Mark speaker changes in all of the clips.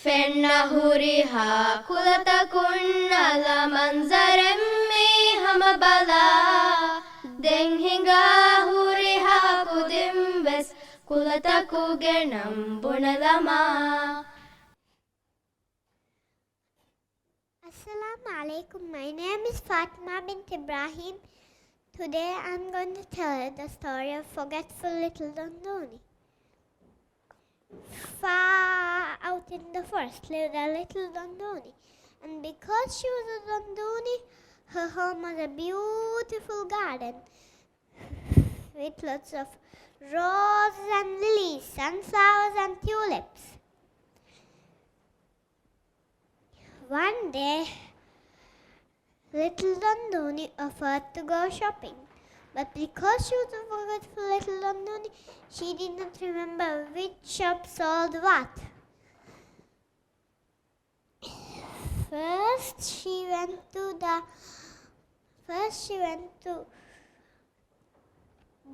Speaker 1: ಫೆನ್ನಹುರಿಹಾ ಕುಲತಕುನ್ನಲ ಮಂಜರೆಮ್ಮೆ ಹಮಬಲ ದೆಂಹಿಂಗಾ ಹುರಿಹಾ ಕುದಿಂಬೆಸ್ ಕುಲತಕುಗೆಣಂ ಬುಣಲಮಾ.
Speaker 2: Assalamu alaikum. My name is Fathima Binth Ibrahim. Today I'm going to tell you the story of Forgetful Little Dhondhooni. Far out in the forest lived a little Dhondhooni, and because she was a Dhondhooni, her home was a beautiful garden with lots of roses and lilies, sunflowers and tulips. One day, little Dhondhooni offered to go shopping, but because she was a forgetful little Dhondhooni, she did not remember which shop sold what. First, she went to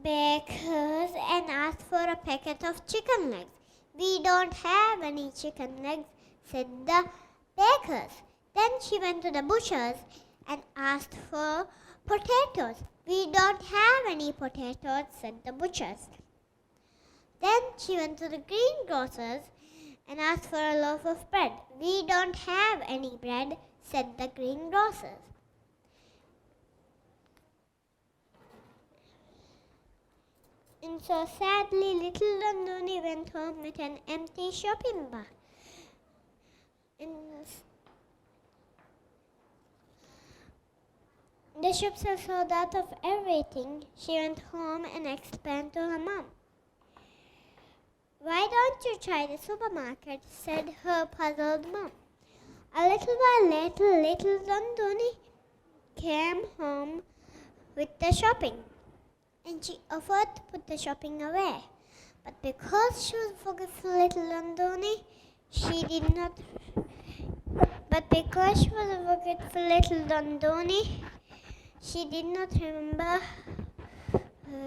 Speaker 2: baker's and asked for a packet of chicken legs. "We don't have any chicken legs," said the bakers. Then she went to the butcher's and asked for potatoes. "We don't have any potatoes," said the butchers. Then she went to the greengrocer's and asked for a loaf of bread. "We don't have any bread," said the greengrocers. And so sadly, little Dhondhooni went home with an empty shopping bag. The shops are sold out of everything. She went home and explained to her mom. "Why don't you try the supermarket?" said her puzzled mom. A little while later, little Dhondhooni came home with the shopping, and she offered to put the shopping away. But because she was a forgetful little Dhondhooni, she did not remember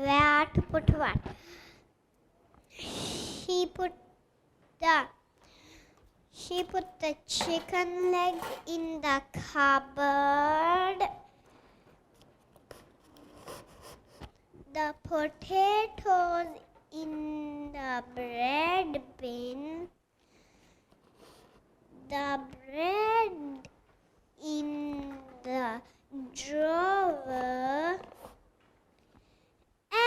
Speaker 2: where to put what. She put the chicken legs in the cupboard, the potatoes in the bread bin, the bread in the drawer,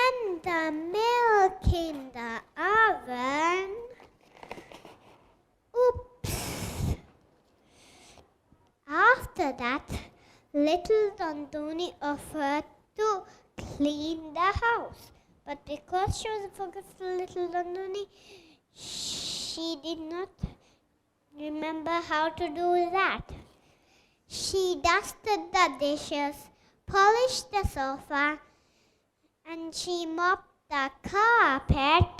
Speaker 2: and the milk in the oven. Oops! After that, little Dhondhooni offered to clean the house, but because she was a forgetful little Dhondhooni, she did not remember how to do that. She dusted the dishes, polished the sofa, and she mopped the carpet.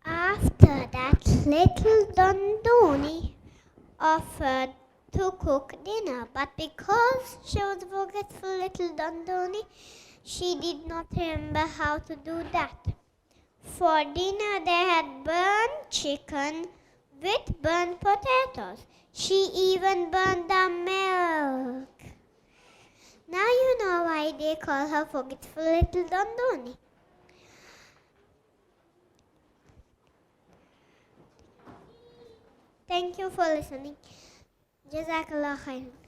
Speaker 2: After that, little Dhondhooni offered to cook dinner, but because she was a forgetful little Dhondhooni, she did not remember how to do that. For dinner, they had burnt chicken with burnt potatoes. She even burned the milk. Now you know why they call her Forgetful Little Dhondhooni. Thank you for listening. Jazakallah khairan.